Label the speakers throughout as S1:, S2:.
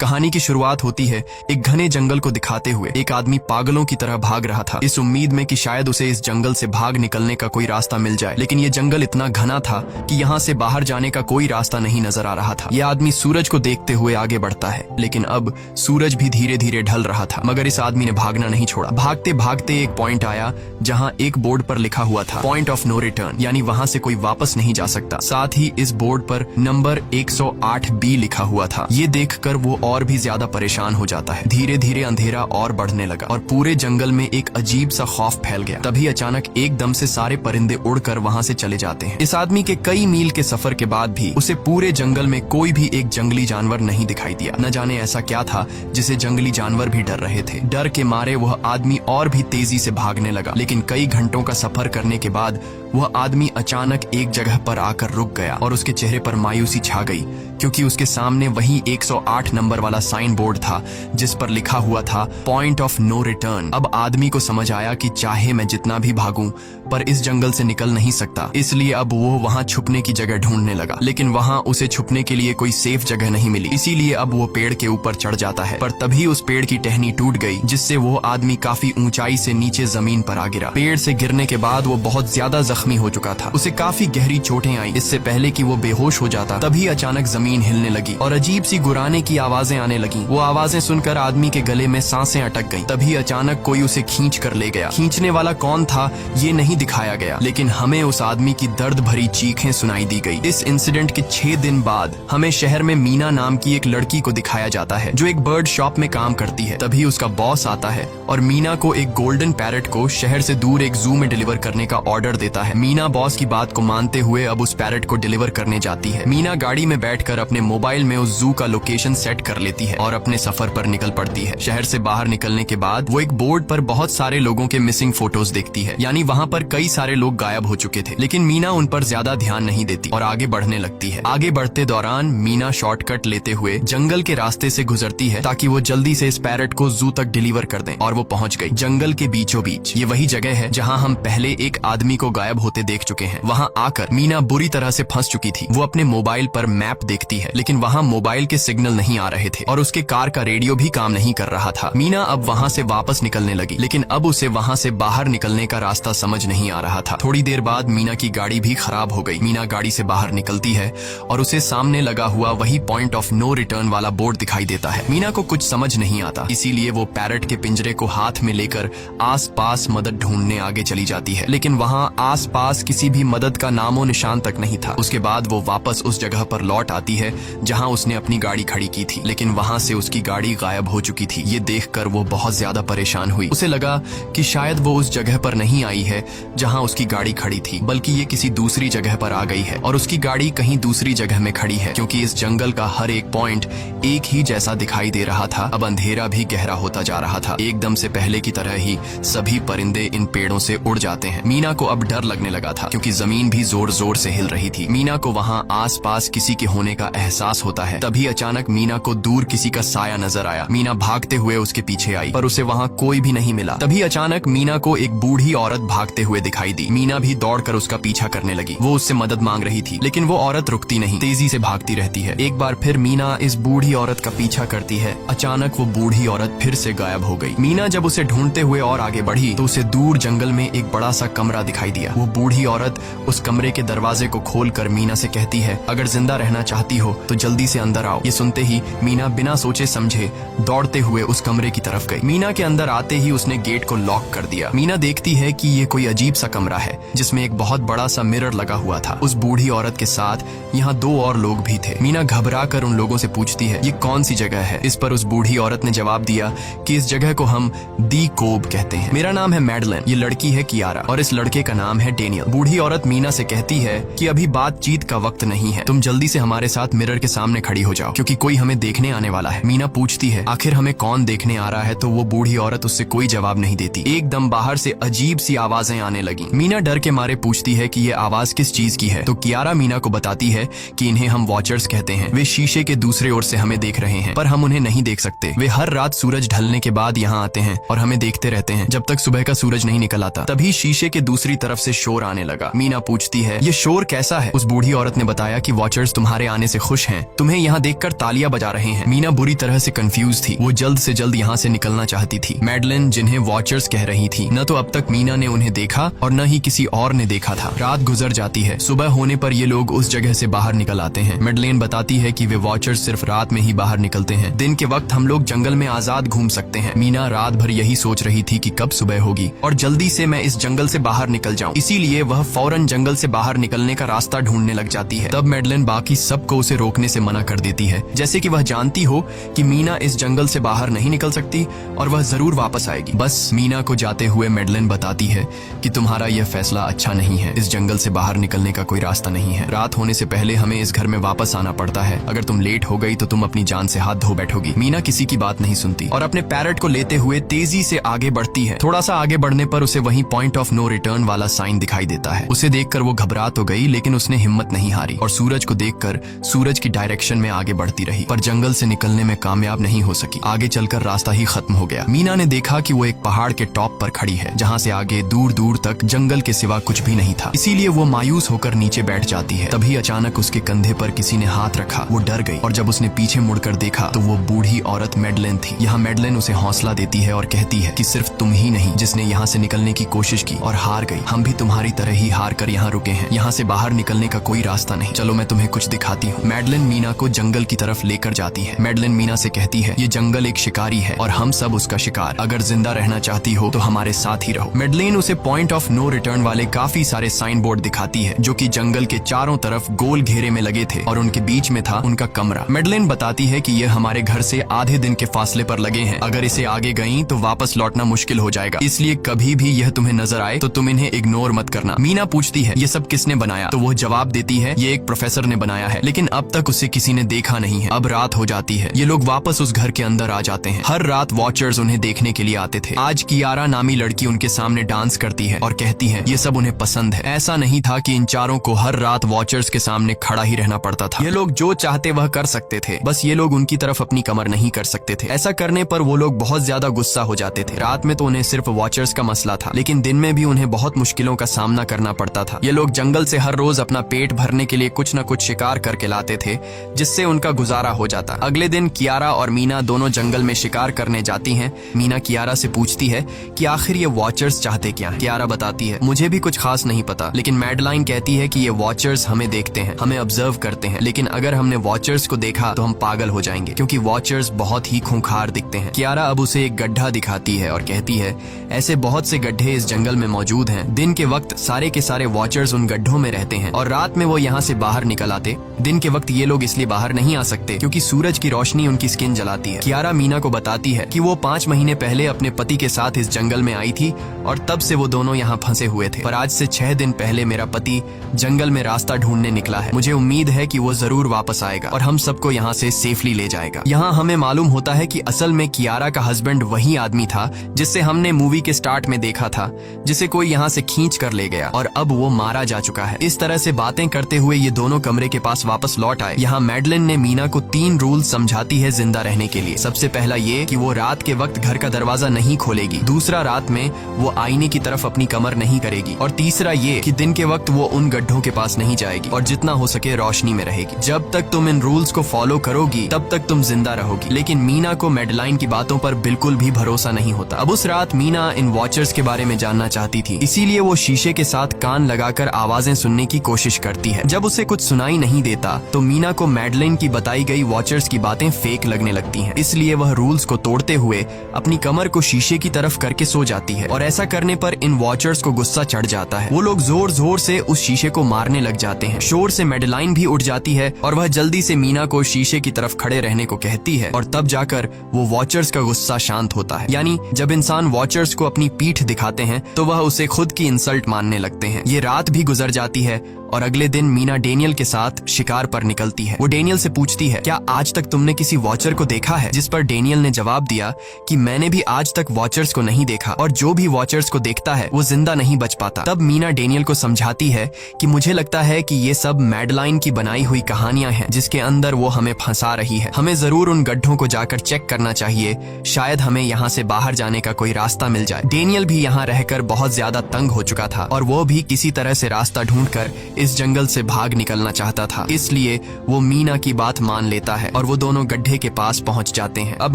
S1: कहानी की शुरुआत होती है एक घने जंगल को दिखाते हुए। एक आदमी पागलों की तरह भाग रहा था, इस उम्मीद में कि शायद उसे इस जंगल से भाग निकलने का कोई रास्ता मिल जाए। लेकिन ये जंगल इतना घना था कि यहाँ से बाहर जाने का कोई रास्ता नहीं नजर आ रहा था। ये आदमी सूरज को देखते हुए आगे बढ़ता है, लेकिन अब सूरज भी धीरे धीरे ढल रहा था। मगर इस आदमी ने भागना नहीं छोड़ा। भागते भागते एक पॉइंट आया जहाँ एक बोर्ड पर लिखा हुआ था पॉइंट ऑफ नो रिटर्न, यानी वहाँ से कोई वापस नहीं जा सकता। साथ ही इस बोर्ड पर नंबर 108B लिखा हुआ था। ये देखकर वो और भी ज्यादा परेशान हो जाता है। धीरे धीरे अंधेरा और बढ़ने लगा और पूरे जंगल में एक अजीब सा खौफ फैल गया। तभी अचानक एकदम से सारे परिंदे उड़कर वहाँ से चले जाते हैं। इस आदमी के कई मील के सफर के बाद भी उसे पूरे जंगल में कोई भी एक जंगली जानवर नहीं दिखाई दिया। न जाने ऐसा क्या था जिसे जंगली जानवर भी डर रहे थे। डर के मारे वह आदमी और भी तेजी से भागने लगा, लेकिन कई घंटों का सफर करने के बाद वह आदमी अचानक एक जगह पर आकर रुक गया और उसके चेहरे पर मायूसी छा गई, क्योंकि उसके सामने वही 108 नंबर वाला साइन बोर्ड था जिस पर लिखा हुआ था पॉइंट ऑफ नो रिटर्न। अब आदमी को समझ आया कि चाहे मैं जितना भी भागूं पर इस जंगल से निकल नहीं सकता, इसलिए अब वो वहां छुपने की जगह ढूंढने लगा। लेकिन वहां उसे छुपने के लिए कोई सेफ जगह नहीं मिली, इसीलिए अब वो पेड़ के ऊपर चढ़ जाता है। पर तभी उस पेड़ की टहनी टूट गई, जिससे वो आदमी काफी ऊंचाई से नीचे जमीन पर आ गिरा। पेड़ से गिरने के बाद वो बहुत ज्यादा जख्मी हो चुका था। उसे काफी गहरी चोटें आई। इससे पहले कि वो बेहोश हो जाता तभी अचानक जमीन हिलने लगी और अजीब सी गुर्राने की आवाजें आने लगी। वो आवाजें सुनकर आदमी के गले में सांसें अटक गईं। तभी अचानक कोई उसे खींच कर ले गया। खींचने वाला कौन था ये नहीं दिखाया गया, लेकिन हमें उस आदमी की दर्द भरी चीखें सुनाई दी गई। इस इंसिडेंट के 6 दिन बाद हमें शहर में मीना नाम की एक लड़की को दिखाया जाता है जो एक बर्ड शॉप में काम करती है। तभी उसका बॉस आता है और मीना को एक गोल्डन पैरट को शहर से दूर एक जू में डिलीवर करने का ऑर्डर देता है। मीना बॉस की बात को मानते हुए अब उस पैरट को डिलीवर करने जाती है। मीना गाड़ी में बैठकर अपने मोबाइल में उस जू का लोकेशन सेट कर लेती है और अपने सफर पर निकल पड़ती है। शहर से बाहर निकलने के बाद वो एक बोर्ड पर बहुत सारे लोगों के मिसिंग फोटोज देखती है, यानी वहाँ पर कई सारे लोग गायब हो चुके थे। लेकिन मीना उन पर ज्यादा ध्यान नहीं देती और आगे बढ़ने लगती है। आगे बढ़ते दौरान मीना शॉर्टकट लेते हुए जंगल के रास्ते से गुजरती है ताकि वो जल्दी से इस पैरट को जू तक डिलीवर कर दें, और वो पहुंच गई जंगल के बीचों बीच। ये वही जगह है जहाँ हम पहले एक आदमी को गायब होते देख चुके हैं। वहाँ आकर मीना बुरी तरह से फंस चुकी थी। वो अपने मोबाइल पर मैप देखती है, लेकिन वहाँ मोबाइल के सिग्नल नहीं आ रहे थे और उसके कार का रेडियो भी काम नहीं कर रहा था। मीना अब वहाँ से वापस निकलने लगी, लेकिन अब उसे वहाँ से बाहर निकलने का रास्ता समझ नहीं आ रहा था। थोड़ी देर बाद मीना की गाड़ी भी खराब हो गई। मीना गाड़ी से बाहर निकलती है और उसे सामने लगा हुआ वही पॉइंट ऑफ नो रिटर्न वाला बोर्ड दिखाई देता है। मीना को कुछ समझ नहीं आता, इसीलिए वो पैरट के पिंजरे को हाथ में लेकर आसपास मदद ढूंढने आगे चली जाती है, लेकिन वहाँ आसपास किसी भी मदद का नामो निशान तक नहीं था। उसके बाद वो वापस उस जगह पर लौट आती है जहाँ उसने अपनी गाड़ी खड़ी की थी, लेकिन वहाँ से उसकी गाड़ी गायब हो चुकी थी। ये देखकर वो बहुत ज्यादा परेशान हुई। उसे लगा कि शायद वो उस जगह पर नहीं आई है जहाँ उसकी गाड़ी खड़ी थी, बल्कि ये किसी दूसरी जगह पर आ गई है और उसकी गाड़ी कहीं दूसरी जगह में खड़ी है, क्योंकि इस जंगल का हर एक पॉइंट एक ही जैसा दिखाई दे रहा था। अब अंधेरा भी गहरा होता जा रहा था। एकदम से पहले की तरह ही सभी परिंदे इन पेड़ों से उड़ जाते हैं। मीना को अब डर लगने लगा था, क्योंकि जमीन भी जोर जोर से हिल रही थी। मीना को वहाँ आसपास किसी के होने का एहसास होता है। तभी अचानक मीना को दूर किसी का साया नजर आया। मीना भागते हुए उसके पीछे आई, पर उसे वहाँ कोई भी नहीं मिला। तभी अचानक मीना को एक बूढ़ी औरत भागते हुए दिखाई दी। मीना भी दौड़कर उसका पीछा करने लगी। वो उससे मदद मांग रही थी, लेकिन वो औरत रुकती नहीं, तेजी से भागती रहती है। एक बार फिर मीना इस बूढ़ी औरत का पीछा करती है। अचानक वो बूढ़ी औरत फिर से गायब हो गई। मीना जब उसे ढूंढते हुए और आगे बढ़ी तो उसे दूर जंगल में एक बड़ा सा कमरा दिखाई दिया। वो बूढ़ी औरत उस कमरे के दरवाजे को खोलकर मीना से कहती है, अगर जिंदा रहना चाहती हो तो जल्दी से अंदर आओ। ये सुनते ही मीना बिना सोचे समझे दौड़ते हुए उस कमरे की तरफ गई। मीना के अंदर आते ही उसने गेट को लॉक कर दिया। मीना देखती है कि ये कोई अजीब सा कमरा है जिसमें एक बहुत बड़ा सा मिरर लगा हुआ था। उस बूढ़ी औरत के साथ यहाँ 2 और लोग भी थे। मीना घबरा कर उन लोगों से पूछती है, ये कौन सी जगह है? इस पर उस बूढ़ी औरत ने जवाब दिया कि इस जगह को हम दी कोब कहते हैं। मेरा नाम है मैडलिन, ये लड़की है कियारा और इस लड़के का नाम है डेनियल। बूढ़ी औरत मीना से कहती है कि अभी बातचीत का वक्त नहीं है, तुम जल्दी से हमारे साथ मिरर के सामने खड़ी हो जाओ, क्योंकि कोई हमें देखने आने वाला है। मीना पूछती है, आखिर हमें कौन देखने आ रहा है? तो वो बूढ़ी औरत उससे कोई जवाब नहीं देती। एकदम बाहर से अजीब सी आवाजें आने लगी। मीना डर के मारे पूछती है कि ये आवाज किस चीज की है? तो कियारा मीना को बताती है कि इन्हें हम वॉचर्स कहते हैं। वे शीशे के दूसरे ओर से हमें देख रहे हैं, पर हम उन्हें नहीं देख सकते। वे हर रात सूरज ढलने के बाद यहाँ आते हैं और हमें देखते रहते हैं जब तक सुबह का सूरज नहीं निकल आता। तभी शीशे के दूसरी तरफ से शोर आने लगा। मीना पूछती है, ये शोर कैसा है? उस बूढ़ी औरत ने बताया कि वॉचर्स तुम्हारे आने से खुश हैं, तुम्हें यहाँ देखकर तालियां बजा रहे हैं। मीना बुरी तरह से कंफ्यूज थी, वो जल्द से जल्द यहाँ से निकलना चाहती थी। मैडलिन जिन्हें वॉचर्स कह रही थी, न तो अब तक मीना ने उन्हें देखा और न ही किसी और ने देखा था। रात गुजर जाती है, सुबह होने पर ये लोग उस जगह से बाहर निकल आते हैं। मैडलिन बताती है कि वे वॉचर्स सिर्फ रात में ही बाहर निकलते हैं, दिन के वक्त हम लोग जंगल में आजाद घूम सकते हैं। मीना रात भर यही सोच रही थी कि कब सुबह होगी और जल्दी से मैं इस जंगल से बाहर निकल जाऊं, इसीलिए वह फौरन जंगल से बाहर निकलने का रास्ता ढूंढने लग जाती है। तब मैडलिन बाकी सबको उसे रोकने से मना कर देती है, जैसे कि वह जानती हो कि मीना इस जंगल से बाहर नहीं निकल सकती और वह जरूर वापस आएगी। बस मीना को जाते हुए मैडलिन बताती है कि तुम्हारा यह फैसला अच्छा नहीं है, इस जंगल से बाहर निकलने का कोई रास्ता नहीं है। रात होने से पहले हमें इस घर में वापस आना पड़ता है, अगर तुम लेट हो गई तो तुम अपनी जान से हाथ धो बैठोगी। मीना किसी की बात नहीं सुनती और अपने पैरट को लेते हुए तेजी से आगे बढ़ती है। थोड़ा सा आगे बढ़ने पर उसे वहीं पॉइंट ऑफ नो रिटर्न वाला साइन दिखाई देता है। उसे देखकर वो घबरा तो गई, लेकिन उसने हिम्मत नहीं हारी और सूरज को देखकर सूरज की डायरेक्शन में आगे बढ़ती रही, पर जंगल से निकलने में कामयाब नहीं हो सकी। आगे चलकर रास्ता ही खत्म हो गया। मीना ने देखा कि वो एक पहाड़ के टॉप पर खड़ी है, जहाँ से आगे दूर दूर तक जंगल के सिवा कुछ भी नहीं था, इसीलिए वो मायूस होकर नीचे बैठ जाती है। तभी अचानक उसके कंधे पर किसी ने हाथ रखा, वो डर गई और जब उसने पीछे मुड़कर देखा तो वो बूढ़ी औरत मैडलिन थी। यहाँ मैडलिन उसे हौसला देती है और कहती है कि सिर्फ तुम ही नहीं जिसने यहाँ से निकलने की कोशिश की और हार गई, हम भी तुम्हारी तरह ही हार कर यहाँ रुके हैं, यहाँ से बाहर निकलने का कोई रास्ता नहीं, चलो मैं तुम्हें कुछ दिखाती हूँ। मैडलिन मीना को जंगल की तरफ लेकर जाती है। मैडलिन मीना से कहती है, ये जंगल एक शिकारी है और हम सब उसका शिकार, अगर जिंदा रहना चाहती हो तो हमारे साथ ही रहो। मैडलिन उसे पॉइंट ऑफ नो रिटर्न वाले काफी सारे साइन बोर्ड दिखाती है, जो कि जंगल के चारों तरफ गोल घेरे में लगे थे और उनके बीच में था उनका कमरा। मैडलिन बताती है कि यह हमारे घर से आधे दिन के फासले पर लगे हैं, अगर इसे आगे गई तो वापस लौटना मुश्किल हो जाएगा, इसलिए कभी भी यह तुम्हें नजर आए तो तुम इन्हें इग्नोर मत करना। मीना पूछती है, ये सब किसने बनाया? तो वो जवाब देती है, ये एक प्रोफेसर ने बनाया है, लेकिन अब तक उसे किसी ने देखा नहीं है। अब रात हो जाती है, ये लोग वापस उस घर के अंदर आ जाते हैं। हर रात वॉचर्स उन्हें देखने के लिए आते थे। आज कियारा नामी लड़की उनके सामने डांस करती है और कहती है ये सब उन्हें पसंद है। ऐसा नहीं था कि इन चारों को हर रात वॉचर्स के सामने खड़ा ही रहना पड़ता था, ये लोग जो चाहते वह कर सकते थे, बस ये लोग उनकी तरफ अपनी कमर नहीं कर सकते थे। ऐसा करने पर वो लोग बहुत ज्यादा गुस्सा हो जाते थे। रात में तो उन्हें सिर्फ वॉचर्स का मसला था, लेकिन दिन में भी उन्हें बहुत मुश्किलों का सामना करना पड़ता था। ये लोग जंगल से हर रोज अपना पेट भरने के लिए कुछ न कुछ शिकार करके लाते थे, जिससे उनका गुजारा हो जाता। अगले दिन कियारा और मीना दोनों जंगल में शिकार करने जाती हैं। मीना कियारा से पूछती है कि आखिर ये वॉचर्स चाहते क्या हैं? कियारा बताती है, मुझे भी कुछ खास नहीं पता, लेकिन मैडलाइन कहती है कि ये वॉचर्स हमें देखते हैं, हमें ऑब्जर्व करते हैं, लेकिन अगर हमने वॉचर्स को देखा तो हम पागल हो जाएंगे, क्योंकि वॉचर्स बहुत ही खूंखार दिखते हैं। कियारा अब उसे एक गड्ढा दिखाती है और कहती है, ऐसे बहुत से गड्ढे इस जंगल में मौजूद हैं। दिन के वक्त सारे के सारे वॉचर्स उन गड्ढों में रहते हैं और रात में वो यहाँ से बाहर निकल आते। दिन के वक्त ये लोग इसलिए बाहर नहीं आ सकते क्योंकि सूरज की रोशनी उनकी स्किन जलाती है। कियारा मीना को बताती है कि वो 5 महीने पहले अपने पति के साथ इस जंगल में आई थी और तब से वो दोनों यहाँ फंसे हुए थे, पर आज से 6 दिन पहले मेरा पति जंगल में रास्ता ढूंढने निकला है। मुझे उम्मीद है कि वो जरूर वापस आएगा और हम सबको यहाँ से सेफली ले जाएगा। यहाँ हमें मालूम होता है कि असल में कियारा का हस्बैंड वही आदमी था जिससे हमने मूवी के स्टार्ट में देखा था, जिसे कोई यहाँ से खींच कर ले गया और अब वो मारा जा चुका है। इस तरह से बातें करते हुए ये दोनों कमरे के पास वापस लौट आए। यहाँ मैडलिन ने मीना को 3 रूल समझाती है जिंदा रहने के लिए। सबसे पहला ये कि वो रात के वक्त घर का दरवाजा नहीं खोलेगी, दूसरा रात में वो आईने की तरफ अपनी कमर नहीं करेगी और तीसरा ये कि दिन के वक्त वो उन गड्ढों के पास नहीं जाएगी और जितना हो सके रोशनी में रहेगी। जब तक तुम इन रूल्स को फॉलो करोगी तब तक तुम जिंदा रहोगी। लेकिन मीना को मैडलाइन की बातों पर बिल्कुल भी भरोसा नहीं होता। अब उस रात मीना इन वॉचर्स के बारे में जानना चाहती थी, इसीलिए वो शीशे के साथ कान लगाकर आवाजें सुनने की कोशिश करती है। जब उसे कुछ सुनाई नहीं देता तो मीना को मैडलिन की बताई गई वॉचर्स की बातें फेक लगने लगती हैं, इसलिए वह रूल्स को तोड़ते हुए अपनी कमर को शीशे की तरफ करके सो जाती है और ऐसा करने पर इन वॉचर्स को गुस्सा चढ़ जाता है। वो लोग जोर जोर से उस शीशे को मारने लग जाते हैं। शोर से मैडलाइन भी उठ जाती है और वह जल्दी से मीना को शीशे की तरफ खड़े रहने को कहती है और तब जाकर वो वॉचर्स का गुस्सा शांत होता है। यानी जब इंसान वॉचर्स को अपनी पीठ दिखाते हैं तो वह उसे खुद की इंसल्ट मानने लगते हैं। ये रात भी गुजर जाती है और अगले दिन मीना डेनियल के साथ शिकार पर निकलती है। वो डेनियल से पूछती है, क्या आज तक तुमने किसी वॉचर को देखा है? जिस पर डेनियल ने जवाब दिया कि मैंने भी आज तक वॉचर्स को नहीं देखा और जो भी वॉचर्स को देखता है वो जिंदा नहीं बच पाता। तब मीना डेनियल को समझाती है कि मुझे लगता है कि ये सब मैडलाइन की बनाई हुई कहानियां हैं जिसके अंदर वो हमें फंसा रही है। हमें जरूर उन गड्ढों को जाकर चेक करना चाहिए, शायद हमें यहाँ से बाहर जाने का कोई रास्ता मिल जाए। डेनियल भी यहाँ रहकर बहुत ज्यादा तंग हो चुका था और वो भी किसी तरह से रास्ता ढूंढकर इस जंगल से भाग निकलना चाहता था। इसलिए वो मीना की बात मान लेता है और वो दोनों गड्ढे के पास पहुंच जाते हैं। अब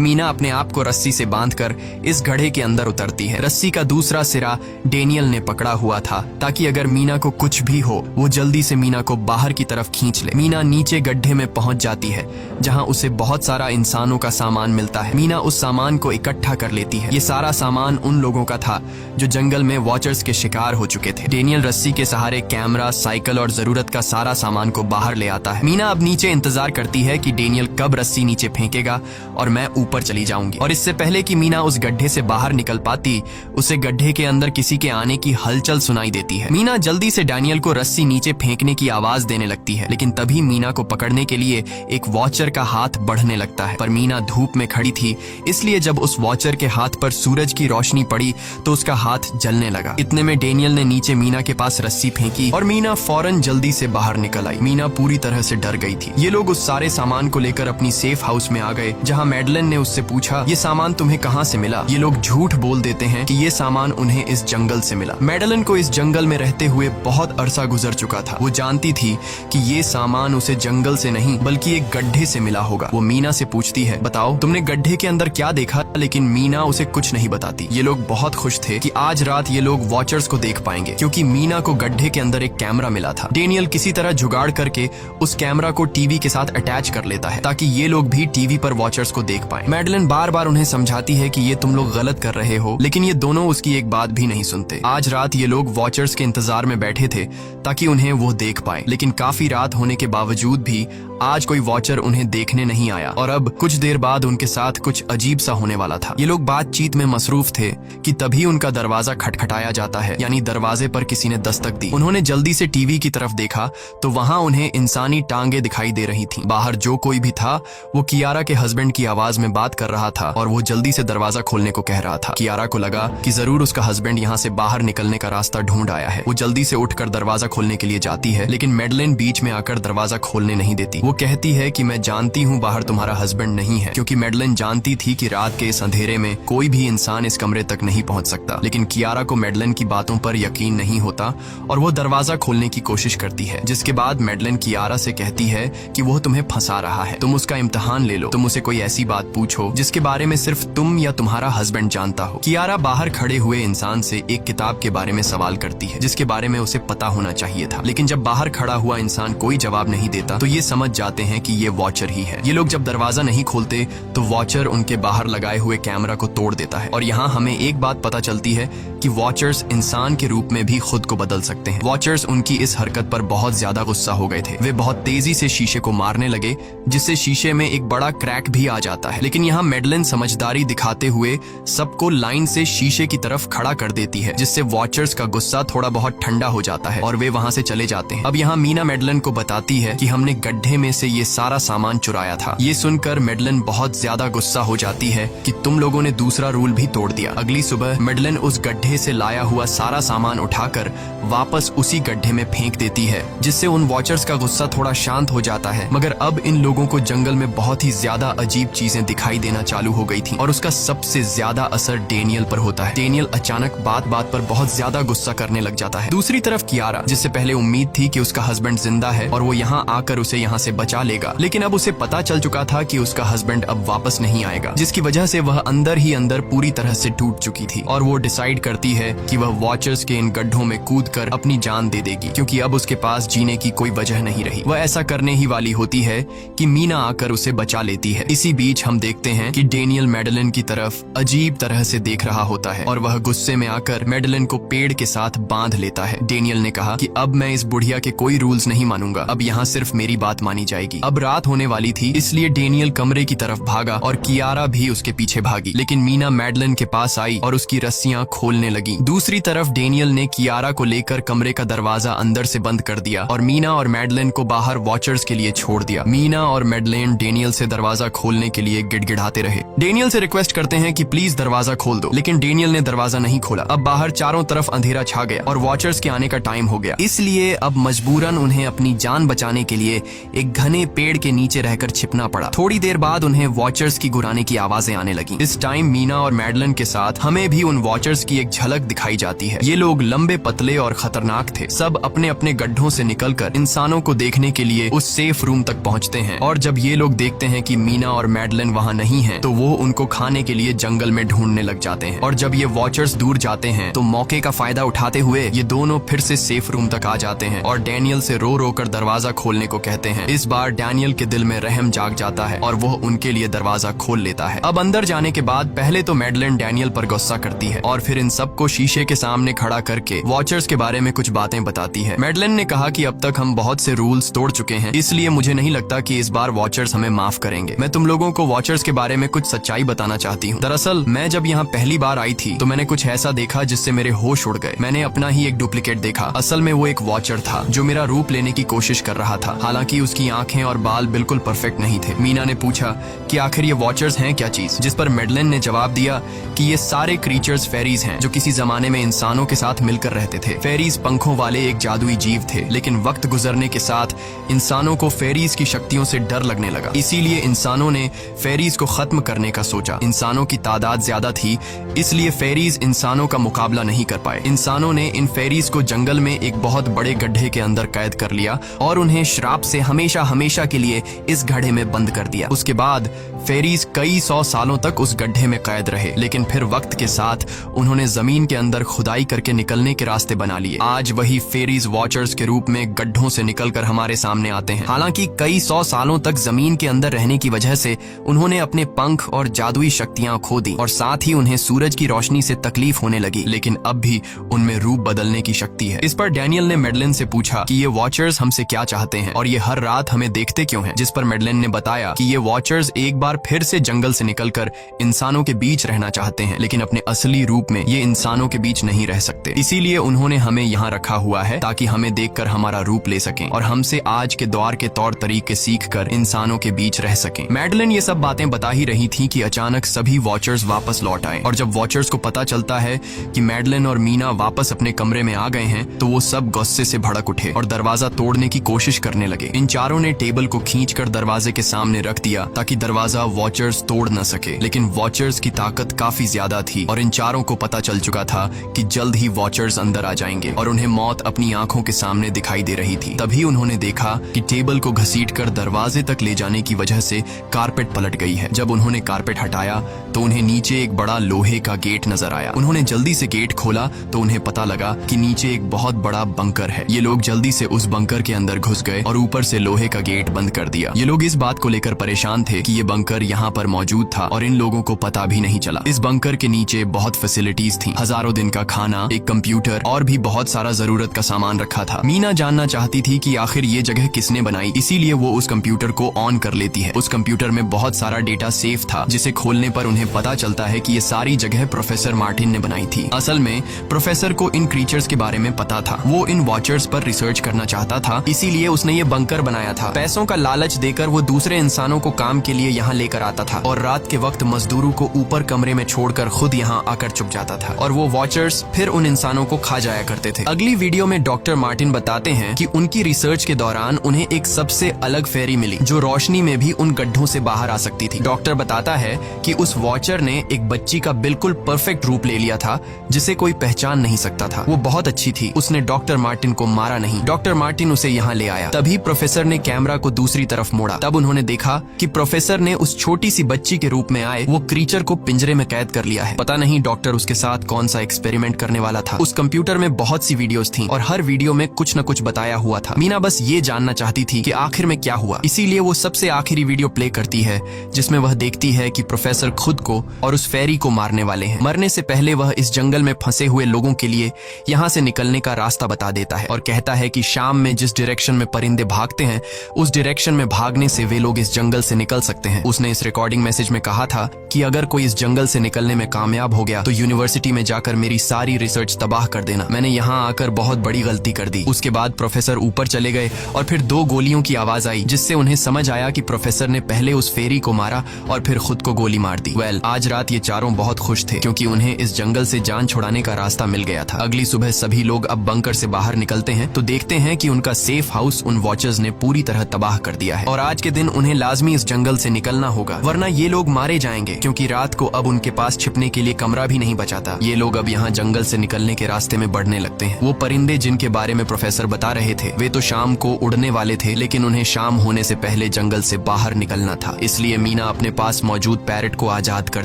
S1: मीना अपने आप को रस्सी से बांधकर इस गड्ढे के अंदर उतरती है। रस्सी का दूसरा सिरा डेनियल ने पकड़ा हुआ था ताकि अगर मीना को कुछ भी हो वो जल्दी से मीना को बाहर की तरफ खींच ले। मीना नीचे गड्ढे में पहुंच जाती है जहां उसे बहुत सारा इंसानों का सामान मिलता है। मीना उस सामान को इकट्ठा कर लेती है। ये सारा सामान उन लोगों का था जो जंगल में वॉचर्स के शिकार हो चुके थे। डेनियल रस्सी के सहारे कैमरा, साइकिल और जरूरत का सारा सामान को बाहर ले आता है। मीना अब नीचे इंतजार करती है कि डेनियल कब रस्सी नीचे फेंकेगा और मैं ऊपर चली जाऊंगी। और इससे पहले कि मीना उस गड्ढे से बाहर निकल पाती, उसे गड्ढे के अंदर किसी के आने की हलचल सुनाई देती है। मीना जल्दी से डेनियल को रस्सी नीचे फेंकने की आवाज देने लगती है, लेकिन तभी मीना को पकड़ने के लिए एक वॉचर का हाथ बढ़ने लगता है। पर मीना धूप में खड़ी थी, इसलिए जब उस वॉचर के हाथ पर सूरज की रोशनी पड़ी तो उसका हाथ जलने लगा। इतने में डेनियल ने नीचे मीना के पास रस्सी फेंकी और मीना फौरन जल्दी से बाहर निकल आई। मीना पूरी तरह से डर गई थी। ये लोग उस सारे सामान को लेकर अपनी सेफ हाउस में आ गए, जहां मैडलिन ने उससे पूछा, ये सामान तुम्हें कहां से मिला? ये लोग झूठ बोल देते हैं कि ये सामान उन्हें इस जंगल से मिला। मैडलिन को इस जंगल में रहते हुए बहुत अरसा गुजर चुका था। वो जानती थी कि ये सामान उसे जंगल से नहीं बल्कि एक गड्ढे से मिला होगा। वो मीना से पूछती है, बताओ तुमने गड्ढे के अंदर क्या देखा? लेकिन मीना उसे कुछ नहीं बताती। ये लोग बहुत खुश थे कि आज रात ये लोग वॉचर्स को देख पाएंगे, क्योंकि मीना को गड्ढे के अंदर एक कैमरा मिला था। डेनियल किसी तरह जुगाड़ करके उस कैमरा को टीवी के साथ अटैच कर लेता है ताकि ये लोग भी टीवी पर वॉचर्स को देख पाएं। मैडलिन बार बार उन्हें समझाती है कि ये तुम लोग गलत कर रहे हो, लेकिन ये दोनों उसकी एक बात भी नहीं सुनते। आज रात ये लोग वॉचर्स के इंतजार में बैठे थे ताकि उन्हें वो देख पाए, लेकिन काफी रात होने के बावजूद भी आज कोई वॉचर उन्हें देखने नहीं आया और अब कुछ देर बाद उनके साथ कुछ अजीब सा होने वाला था। ये लोग बातचीत में मसरूफ थे कि तभी उनका दरवाजा खटखटाया जाता है, यानी दरवाजे पर किसी ने दस्तक दी। उन्होंने जल्दी से टीवी की तरफ देखा तो वहां उन्हें इंसानी टांगे दिखाई दे रही थीं। बाहर जो कोई भी था वो कियारा के हस्बैंड की आवाज में बात कर रहा था और वो जल्दी से दरवाजा खोलने को कह रहा था। कियारा को लगा कि जरूर उसका हस्बैंड यहाँ से बाहर निकलने का रास्ता ढूंढ आया है। वो जल्दी से उठकर दरवाजा खोलने के लिए जाती है, लेकिन मैडलिन बीच में आकर दरवाजा खोलने नहीं देती। वो कहती है कि मैं जानती हूँ बाहर तुम्हारा हस्बैंड नहीं है, क्योंकि मैडलिन जानती थी कि रात के इस अंधेरे में कोई भी इंसान इस कमरे तक नहीं पहुंच सकता। लेकिन कियारा को मैडलिन की बातों पर यकीन नहीं होता और वो दरवाजा खोलने की कोशिश करती है, जिसके बाद मैडलिन कियारा से कहती है कि वो तुम्हें फंसा रहा है, तुम उसका इम्तिहान ले लो, तुम उसे कोई ऐसी बात पूछो जिसके बारे में सिर्फ तुम या तुम्हारा हस्बैंड जानता हो। कियारा बाहर खड़े हुए इंसान से एक किताब के बारे में सवाल करती है जिसके बारे में उसे पता होना चाहिए था, लेकिन जब बाहर खड़ा हुआ इंसान कोई जवाब नहीं देता तो ये समझ जाते हैं कि ये वॉचर ही है। ये लोग जब दरवाजा नहीं खोलते तो वॉचर उनके बाहर लगाए हुए कैमरा को तोड़ देता है और यहाँ हमें एक बात पता चलती है कि वॉचर्स इंसान के रूप में भी खुद को बदल सकते हैं। वॉचर्स उनकी इस हरकत पर बहुत ज्यादा गुस्सा हो गए थे। वे बहुत तेजी से शीशे को मारने लगे, जिससे शीशे में एक बड़ा क्रैक भी आ जाता है। लेकिन यहाँ मैडलिन समझदारी दिखाते हुए सबको लाइन से शीशे की तरफ खड़ा कर देती है, जिससे वॉचर्स का गुस्सा थोड़ा बहुत ठंडा हो जाता है और वे वहाँ से चले जाते हैं। अब यहाँ मीना मैडलिन को बताती है कि हमने गड्ढे में से ये सारा सामान चुराया था। ये सुनकर मैडलिन बहुत ज्यादा गुस्सा हो जाती है कि तुम लोगों ने दूसरा रूल भी तोड़ दिया। अगली सुबह मैडलिन उस गड्ढे से लाया हुआ सारा सामान उठाकर वापस उसी गड्ढे में फेंक देती है, जिससे उन वॉचर्स का गुस्सा थोड़ा शांत हो जाता है। मगर अब इन लोगों को जंगल में बहुत ही ज्यादा अजीब चीजें दिखाई देना चालू हो गई थी और उसका सबसे ज्यादा असर डेनियल पर होता है। डेनियल अचानक बात बात पर बहुत ज्यादा गुस्सा करने लग जाता है। दूसरी तरफ कियारा, जिससे पहले उम्मीद थी कि उसका हस्बैंड जिंदा है और वो यहाँ आकर उसे यहाँ से बचा लेगा, लेकिन अब उसे पता चल चुका था कि उसका हस्बैंड अब वापस नहीं आएगा, जिसकी वजह से वह अंदर ही अंदर पूरी तरह से टूट चुकी थी और वो डिसाइड करती है कि वह वॉचर्स के इन गड्ढों में कूदकर अपनी जान दे देगी, क्योंकि अब उसके पास जीने की कोई वजह नहीं रही। वह ऐसा करने ही वाली होती है कि मीना आकर उसे बचा लेती है। इसी बीच हम देखते हैं कि डेनियल मैडलिन की तरफ अजीब तरह से देख रहा होता है और वह गुस्से में आकर मैडलिन को पेड़ के साथ बांध लेता है। डेनियल ने कहा कि अब मैं इस बुढ़िया के कोई रूल्स नहीं मानूंगा, अब यहाँ सिर्फ मेरी बात मानी जाएगी। अब रात होने वाली थी, इसलिए डेनियल कमरे की तरफ भागा और कियारा भी उसके पीछे भागी, लेकिन मीना मैडलिन के पास आई और उसकी रस्सियां खोलने लगी। दूसरी तरफ डेनियल ने कियारा को लेकर कमरे का दरवाजा अंदर से बंद कर दिया और मीना और मैडलिन को बाहर वॉचर्स के लिए छोड़ दिया। मीना और मैडलिन डेनियल से दरवाजा खोलने के लिए गिड़गिड़ाते रहे। डेनियल से रिक्वेस्ट करते हैं कि प्लीज दरवाजा खोल दो, लेकिन डेनियल ने दरवाजा नहीं खोला। अब बाहर चारों तरफ अंधेरा छा गया और वॉचर्स के आने का टाइम हो गया, इसलिए अब मजबूरन उन्हें अपनी जान बचाने के लिए एक घने पेड़ के नीचे रहकर छिपना पड़ा। थोड़ी देर बाद उन्हें वॉचर्स की गुराने की आवाजें आने लगी। इस टाइम मीना और मैडलिन के साथ हमें भी उन वॉचर्स की एक झलक दिखाई जाती है। ये लोग लंबे, पतले और खतरनाक थे। सब अपने अपने गड्ढों से निकलकर इंसानों को देखने के लिए उस सेफ रूम तक पहुंचते हैं। और जब ये लोग देखते हैं कि मीना और मैडलिन वहाँ नहीं हैं, तो वो उनको खाने के लिए जंगल में ढूंढने लग जाते हैं। और जब ये वॉचर्स दूर जाते हैं तो मौके का फायदा उठाते हुए ये दोनों फिर से सेफ रूम तक आ जाते हैं और डैनियल से रो रो कर दरवाजा खोलने को कहते हैं। इस बार डैनियल के दिल में रहम जाग जाता है और वो उनके लिए दरवाजा खोल लेता है। अब अंदर जाने के बाद पहले तो मैडलिन डैनियल पर गुस्सा करती है और फिर इन सबको शीशे के सामने खड़ा करके वॉचर्स के बारे में कुछ बातें बताती है। मैडलिन ने कहा कि अब तक हम बहुत से रूल्स तोड़ चुके हैं, इसलिए मुझे नहीं लगता कि इस बार वॉचर्स हमें माफ करेंगे। मैं तुम लोगों को वॉचर्स के बारे में कुछ सच्चाई बताना चाहती हूँ। दरअसल मैं जब यहाँ पहली बार आई थी तो मैंने कुछ ऐसा देखा जिससे मेरे होश उड़ गए। मैंने अपना ही एक डुप्लीकेट देखा। असल में वो एक वॉचर था जो मेरा रूप लेने की कोशिश कर रहा था। हालांकि उसकी आंखें और बाल बिल्कुल परफेक्ट नहीं थे। मीना ने पूछा कि आखिर ये वॉचर्स हैं क्या चीज, जिस पर मैडलिन ने जवाब दिया कि ये सारे क्रीचर्स फेरीज हैं जो किसी जमाने में इंसानों के साथ मिलकर रहते थे। फेरीज पंखों वाले एक जादुई जीव थे, लेकिन वक्त गुजरने के साथ इंसानों को फेरीज की शक्तियों से डर लगने लगा। इसीलिए इंसानों ने फेरीज को खत्म करने का सोचा। इंसानों की तादाद ज्यादा थी, इसलिए फेरीज इंसानों का मुकाबला नहीं कर पाए। इंसानों ने इन फेरीज को जंगल में एक बहुत बड़े गड्ढे के अंदर कैद कर लिया और उन्हें श्राप से हमेशा हमेशा के लिए इस गड्ढे में बंद कर दिया। उसके बाद फेरीज कई 100 सालों तक उस गड्ढे में कैद रहे, लेकिन फिर वक्त के साथ उन्होंने जमीन के अंदर खुदाई करके निकलने के रास्ते बना लिए। आज वही फेरीज वॉचर्स के रूप में गड्ढों से निकलकर हमारे सामने आते हैं। हालांकि कई 100 सालों तक जमीन के अंदर रहने की वजह से उन्होंने अपने पंख और जादुई शक्तियां खो दी और साथ ही उन्हें सूरज की रोशनी से तकलीफ होने लगी, लेकिन अब भी उनमें रूप बदलने की शक्ति है। इस पर डैनियल ने मैडलिन से पूछा कि ये वॉचर्स हमसे क्या चाहते हैं और ये हर रात हमें देखते क्यों हैं, जिस पर मैडलिन ने बताया कि ये वॉचर्स एक बार फिर से जंगल से निकलकर इंसानों के बीच रहना चाहते हैं, लेकिन अपने असली रूप में ये इंसानों के बीच नहीं रह सकते। इसीलिए उन्होंने हमें यहाँ रखा हुआ है ताकि हमें देखकर हमारा रूप ले सकें और हमसे आज के दौर के तौर तरीके सीखकर इंसानों के बीच रह सकें। मैडलिन ये सब बातें बता ही रही थी कि अचानक सभी वॉचर्स वापस लौट आए और जब वॉचर्स को पता चलता है कि मैडलिन और मीना वापस अपने कमरे में आ गए हैं तो वो सब गुस्से से भड़क उठे और दरवाजा तोड़ने की कोशिश करने लगे। इन चारों ने टेबल को खींचकर दरवाजे के सामने रख दिया ताकि दरवाजा वॉचर्स तोड़ न सके, लेकिन वॉचर्स की ताकत काफी ज्यादा थी और इन चारों को पता चल चुका था कि जल्द ही वॉचर्स अंदर आ जाएंगे और उन्हें मौत अपनी आंखों के सामने दिखाई दे रही थी। तभी उन्होंने देखा कि टेबल को घसीटकर दरवाजे तक ले जाने की वजह से कारपेट पलट गई है। जब उन्होंने कारपेट हटाया तो उन्हें नीचे एक बड़ा लोहे का गेट नजर आया। उन्होंने जल्दी से गेट खोला तो उन्हें पता लगा कि नीचे एक बहुत बड़ा बंकर है। ये लोग जल्दी से उस बंकर के अंदर घुस गए और ऊपर से लोहे का गेट बंद कर दिया। ये लोग इस बात को लेकर परेशान थे कि ये बंकर यहाँ पर मौजूद था और इन लोगों को पता भी नहीं चला। इस बंकर के नीचे बहुत फैसिलिटीज थी, हजारों दिन का खाना, एक कंप्यूटर और भी बहुत सारा जरूरत का सामान रखा था। मीना जानना चाहती थी कि आखिर ये जगह किसने बनाई, इसीलिए वो उस कंप्यूटर को ऑन कर लेती है। उस कंप्यूटर में बहुत सारा डेटा सेफ था जिसे खोलने पर उन्हें पता चलता है कि ये सारी जगह प्रोफेसर मार्टिन ने बनाई थी। असल में प्रोफेसर को इन क्रीचर्स के बारे में पता था। वो इन वॉचर्स पर रिसर्च करना चाहता था, इसीलिए उसने ये बंकर बनाया था। पैसों का लालच देकर वो दूसरे इंसानों को काम के लिए यहाँ लेकर आता था और रात के वक्त मजदूरों को ऊपर कमरे में छोड़कर खुद यहाँ आकर छुप जाता था और वो वॉचर्स फिर उन इंसानों को खा जाया करते थे। अगली वीडियो में डॉक्टर मार्टिन बताते हैं कि उनकी रिसर्च के दौरान उन्हें एक सबसे अलग फेरी मिली जो रोशनी में भी उन गड्ढों से बाहर आ सकती थी। डॉक्टर बताता है कि उस वॉचर ने एक बच्ची का बिल्कुल परफेक्ट रूप ले लिया था जिसे कोई पहचान नहीं सकता था। वो बहुत अच्छी थी, उसने डॉक्टर मार्टिन को मारा नहीं। डॉक्टर मार्टिन उसे यहाँ ले आया। तभी प्रोफेसर ने कैमरा को दूसरी तरफ मोड़ा। तब उन्होंने देखा कि प्रोफेसर ने उस छोटी सी बच्ची के रूप में आए वो क्रीचर को पिंजरे में कैद कर लिया है। पता नहीं डॉक्टर उसके साथ कौन सा एक्सपेरिमेंट करने वाला था। उस कंप्यूटर में बहुत सी वीडियोस थी और हर वीडियो में कुछ न कुछ बताया हुआ था। मीना बस ये जानना चाहती थी कि आखिर में क्या हुआ, इसीलिए वो सबसे आखिरी वीडियो प्ले करती है जिसमें वह देखती है कि प्रोफेसर खुद को और उस फेरी को मारने वाले हैं। मरने से पहले वह इस जंगल में फंसे हुए लोगों के लिए यहाँ से निकलने का रास्ता बता देता है और कहता है कि शाम में जिस डायरेक्शन में परिंदे भागते हैं उस डायरेक्शन में भागने से वे लोग इस जंगल से निकल सकते हैं। उसने इस रिकॉर्डिंग मैसेज में कहा था कि अगर कोई इस जंगल से निकलने में कामयाब हो गया तो यूनिवर्सिटी में जाकर मेरी सारी रिसर्च तबाह कर देना। मैंने यहाँ आकर बहुत बड़ी गलती कर दी। उसके बाद प्रोफेसर ऊपर चले गए और फिर 2 गोलियों की आवाज आई जिससे उन्हें समझ आया कि प्रोफेसर ने पहले उस फेरी को मारा और फिर खुद को गोली मार दी। आज रात ये चारों बहुत खुश थे क्योंकि उन्हें इस जंगल से जान छुड़ाने का रास्ता मिल गया था। अगली सुबह सभी लोग अब बंकर से बाहर निकलते हैं तो देखते हैं कि उनका सेफ हाउस उन वॉचर्स ने पूरी तरह तबाह कर दिया है और आज के दिन उन्हें लाजमी इस जंगल से निकलना निकलना होगा, वरना ये लोग मारे जाएंगे, क्योंकि रात को अब उनके पास छिपने के लिए कमरा भी नहीं बचाता। ये लोग अब यहाँ जंगल से निकलने के रास्ते में बढ़ने लगते हैं। वो परिंदे जिनके बारे में प्रोफेसर बता रहे थे, वे तो शाम को उड़ने वाले थे, लेकिन उन्हें शाम होने से पहले जंगल से बाहर निकलना था। इसलिए मीना अपने पास मौजूद पैरट को आजाद कर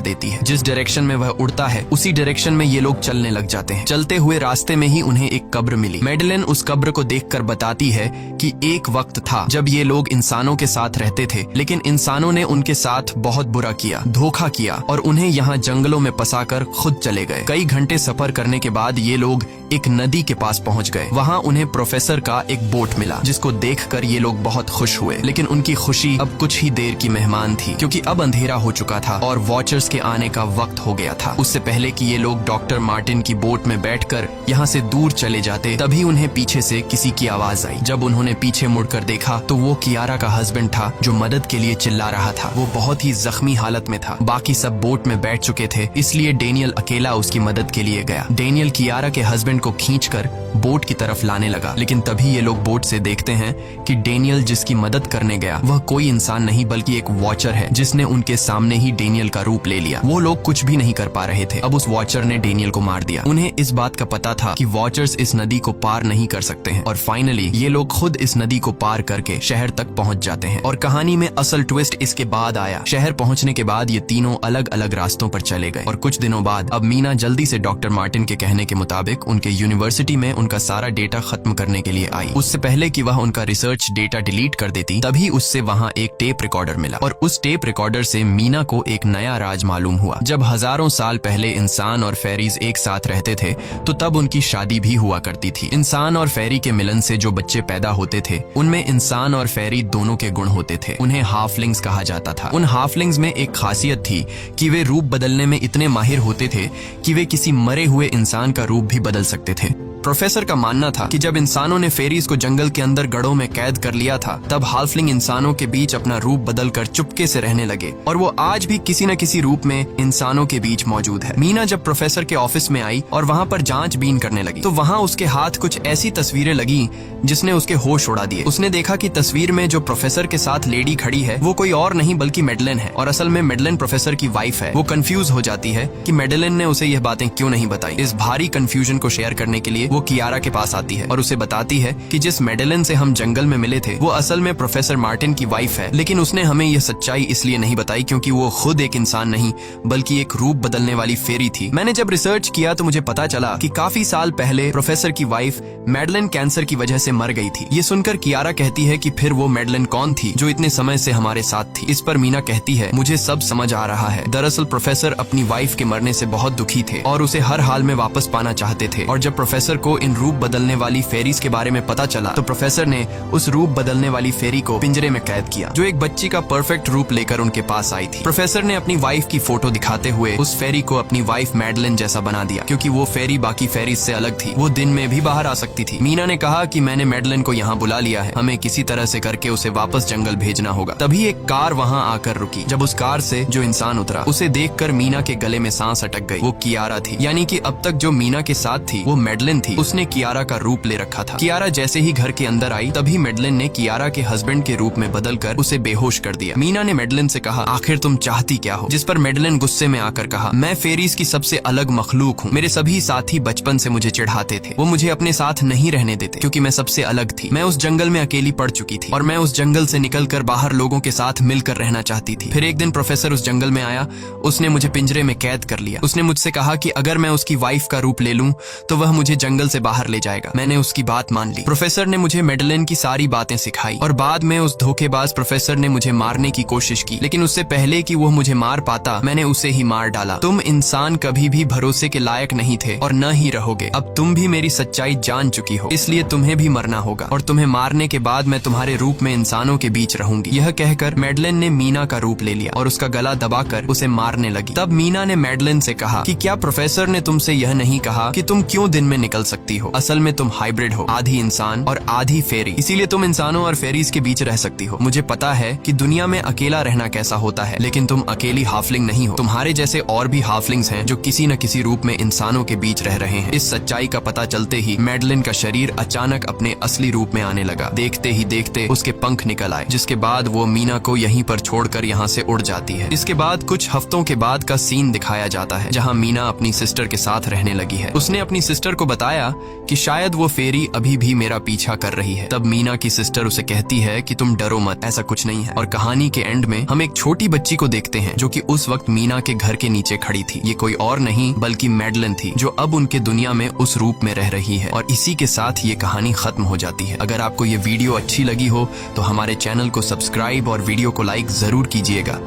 S1: देती है। जिस डायरेक्शन में वह उड़ता है, उसी डायरेक्शन में ये लोग चलने लग जाते हैं। चलते हुए रास्ते में ही उन्हें एक कब्र मिली। मैडेलिन उस कब्र को देखकर बताती है कि एक वक्त था जब ये लोग इंसानों के साथ रहते थे, लेकिन इंसानों ने उनके साथ बहुत बुरा किया, धोखा किया और उन्हें यहाँ जंगलों में फंसाकर खुद चले गए। कई घंटे सफर करने के बाद ये लोग एक नदी के पास पहुंच गए। वहाँ उन्हें प्रोफेसर का एक बोट मिला, जिसको देखकर ये लोग बहुत खुश हुए। लेकिन उनकी खुशी अब कुछ ही देर की मेहमान थी, क्योंकि अब अंधेरा हो चुका था और वॉचर्स के आने का वक्त हो गया था। उससे पहले कि ये लोग डॉक्टर मार्टिन की बोट में बैठकर यहाँ से दूर चले जाते, तभी उन्हें पीछे से किसी की आवाज आई। जब उन्होंने पीछे मुड़कर देखा तो वो कियारा का हस्बैंड था, जो मदद के लिए चिल्ला रहा था। वो बहुत ही जख्मी हालत में था। बाकी सब बोट में बैठ चुके थे, इसलिए डेनियल अकेला उसकी मदद के लिए गया। डेनियल कियारा के हस्बैंड को खींचकर बोट की तरफ लाने लगा, लेकिन तभी ये लोग बोट से देखते हैं कि डेनियल जिसकी मदद करने गया वह कोई इंसान नहीं बल्कि एक वॉचर है, जिसने उनके सामने ही डेनियल का रूप ले लिया। वो लोग कुछ भी नहीं कर पा रहे थे। अब उस वॉचर ने डेनियल को मार दिया। उन्हें इस बात का पता था कि वॉचर्स इस नदी को पार नहीं कर सकते हैं, और फाइनली ये लोग खुद इस नदी को पार करके शहर तक पहुंच जाते हैं। और कहानी में असल ट्विस्ट इसके बाद आया। शहर पहुंचने के बाद ये तीनों अलग अलग रास्तों पर चले गए, और कुछ दिनों बाद अब मीना जल्दी से डॉक्टर मार्टिन के कहने के मुताबिक उनके यूनिवर्सिटी में उनका सारा डेटा खत्म करने के लिए आई। उससे पहले कि वह उनका रिसर्च डेटा डिलीट कर देती, तभी उससे वहाँ एक टेप रिकॉर्डर मिला, और उस टेप रिकॉर्डर से मीना को एक नया राज मालूम हुआ। जब हजारों साल पहले इंसान और फेरीज एक साथ रहते थे, तो तब उनकी शादी भी हुआ करती थी। इंसान और फेरी के मिलन से जो बच्चे पैदा होते थे, उनमें इंसान और फेरी दोनों के गुण होते थे। उन्हें हाफलिंग्स कहा जाता था। उन हाफलिंग्स में एक खासियत थी कि वे रूप बदलने में इतने माहिर होते थे कि वे किसी मरे हुए इंसान का रूप भी बदल सकते थे। प्रोफेसर का मानना था कि जब इंसानों ने फेरीज को जंगल के अंदर गढ़ों में कैद कर लिया था, तब हाफलिंग इंसानों के बीच अपना रूप बदलकर चुपके से रहने लगे, और वो आज भी किसी न किसी रूप में इंसानों के बीच मौजूद है। मीना जब प्रोफेसर के ऑफिस में आई और वहाँ पर जांचबीन करने लगी, तो वहाँ उसके हाथ कुछ ऐसी तस्वीरें लगी जिसने उसके होश उड़ा दिए। उसने देखा कि तस्वीर में जो प्रोफेसर के साथ लेडी खड़ी है, वो कोई और नहीं बल्कि मैडेलिन है, और असल में मैडेलिन प्रोफेसर की वाइफ है। वो कंफ्यूज हो जाती है कि मैडेलिन ने उसे यह बातें क्यों नहीं बताई। इस भारी कंफ्यूजन को शेयर करने के लिए वो कियारा के पास आती है और उसे बताती है कि जिस मैडेलिन से हम जंगल में मिले थे, वो असल में प्रोफेसर मार्टिन की वाइफ है, लेकिन उसने हमें यह सच्चाई इसलिए नहीं बताई क्योंकि वो खुद एक इंसान नहीं बल्कि एक रूप बदलने वाली फेरी थी। मैंने जब रिसर्च किया तो मुझे पता चला कि काफी साल पहले प्रोफेसर की वाइफ मैडेलिन कैंसर की वजह से मर गई थी। ये सुनकर कियारा कहती है कि फिर वो मैडेलिन कौन थी जो इतने समय से हमारे साथ थी। इस पर मीना कहती है, मुझे सब समझ आ रहा है। दरअसल प्रोफेसर अपनी वाइफ के मरने से बहुत दुखी थे और उसे हर हाल में वापस पाना चाहते थे, और जब प्रोफेसर को इन रूप बदलने वाली फेरीज के बारे में पता चला, तो प्रोफेसर ने उस रूप बदलने वाली फेरी को पिंजरे में कैद किया, जो एक बच्ची का परफेक्ट रूप लेकर उनके पास आई थी। प्रोफेसर ने अपनी वाइफ की फोटो दिखाते हुए उस फेरी को अपनी वाइफ मैडेलिन जैसा बना दिया, क्योंकि वो फेरी बाकी फेरीज से अलग थी। वो दिन में भी बाहर आ सकती थी। मीना ने कहा कि मैंने मैडेलिन को यहाँ बुला लिया है, हमें किसी तरह से करके उसे वापस जंगल भेजना होगा। तभी एक कार वहाँ आकर रुकी। जब उस कार से जो इंसान उतरा, उसे देखकर मीना के गले में सांस अटक गई। वो कियारा थी, यानी कि अब तक जो मीना के साथ थी वो मैडेलिन थी। उसने कियारा का रूप ले रखा था। कियारा जैसे ही घर के अंदर आई, तभी मैडेलिन ने कियारा के हस्बैंड के रूप में बदलकर उसे बेहोश कर दिया। मीना ने मैडेलिन से कहा, आखिर तुम चाहती क्या हो? जिस पर मैडेलिन गुस्से में आकर कहा, मैं फेरीज की सबसे अलग मखलूक हूँ। मेरे सभी साथी बचपन से मुझे चिढ़ाते थे। वो मुझे अपने साथ नहीं रहने देते क्योंकि मैं सबसे अलग थी। मैं उस जंगल में अकेली पड़ चुकी थी और मैं उस जंगल से निकलकर बाहर लोगों के साथ मिलकर रहना चाहती थी। फिर एक दिन प्रोफेसर उस जंगल में आया। उसने मुझे पिंजरे में कैद कर लिया। उसने मुझसे कहा कि अगर मैं उसकी वाइफ का रूप ले लूं तो वह मुझे जंगल से बाहर ले जाएगा। मैंने उसकी बात मान ली। प्रोफेसर ने मुझे मैडेलिन की सारी बातें सिखाई और बाद में उस धोखेबाज प्रोफेसर ने मुझे मारने की कोशिश की, लेकिन उससे पहले कि वो मुझे मार पाता, मैंने उसे ही मार डाला। तुम इंसान कभी भी भरोसे के लायक नहीं थे और न ही रहोगे। अब तुम भी मेरी सच्चाई जान चुकी हो, इसलिए तुम्हें भी मरना होगा, और तुम्हें मारने के बाद मैं तुम्हारे रूप में इंसानों के बीच रहूंगी। यह कहकर मैडेलिन ने मीना का रूप ले लिया और उसका गला दबाकर उसे मारने लगी। तब मीना ने मैडेलिन से कहा कि क्या प्रोफेसर ने तुमसे यह नहीं कहा कि तुम क्यों दिन में निकल सकती हो। असल में तुम हाइब्रिड हो, आधी इंसान और आधी फेरी, इसीलिए तुम इंसानों और फेरीज के बीच रह सकती हो। मुझे पता है कि दुनिया में अकेला रहना कैसा होता है, लेकिन तुम अकेली हाफलिंग नहीं हो। तुम्हारे जैसे और भी हाफलिंग्स हैं जो किसी न किसी रूप में इंसानों के बीच रह रहे हैं। इस सच्चाई का पता चलते ही मैडलिन का शरीर अचानक अपने असली रूप में आने लगा। देखते ही देखते उसके पंख निकल आए, जिसके बाद वो मीना को यहीं पर छोड़कर यहाँ से उड़ जाती है। इसके बाद कुछ हफ्तों के बाद का सीन दिखाया जाता है, जहाँ मीना अपनी सिस्टर के साथ रहने लगी है। उसने अपनी सिस्टर को बताया कि शायद वो फेरी अभी भी मेरा पीछा कर रही है। तब मीना की सिस्टर उसे कहती है कि तुम डरो मत, ऐसा कुछ नहीं है। और कहानी के एंड में हम एक छोटी बच्ची को देखते हैं जो कि उस वक्त मीना के घर के नीचे खड़ी थी। ये कोई और नहीं बल्कि मैडलिन थी, जो अब उनके दुनिया में उस रूप में रह रही है। और इसी के साथ ये कहानी खत्म हो जाती है। अगर आपको ये वीडियो अच्छी लगी हो तो हमारे चैनल को सब्सक्राइब और वीडियो को लाइक जरूर कीजिएगा।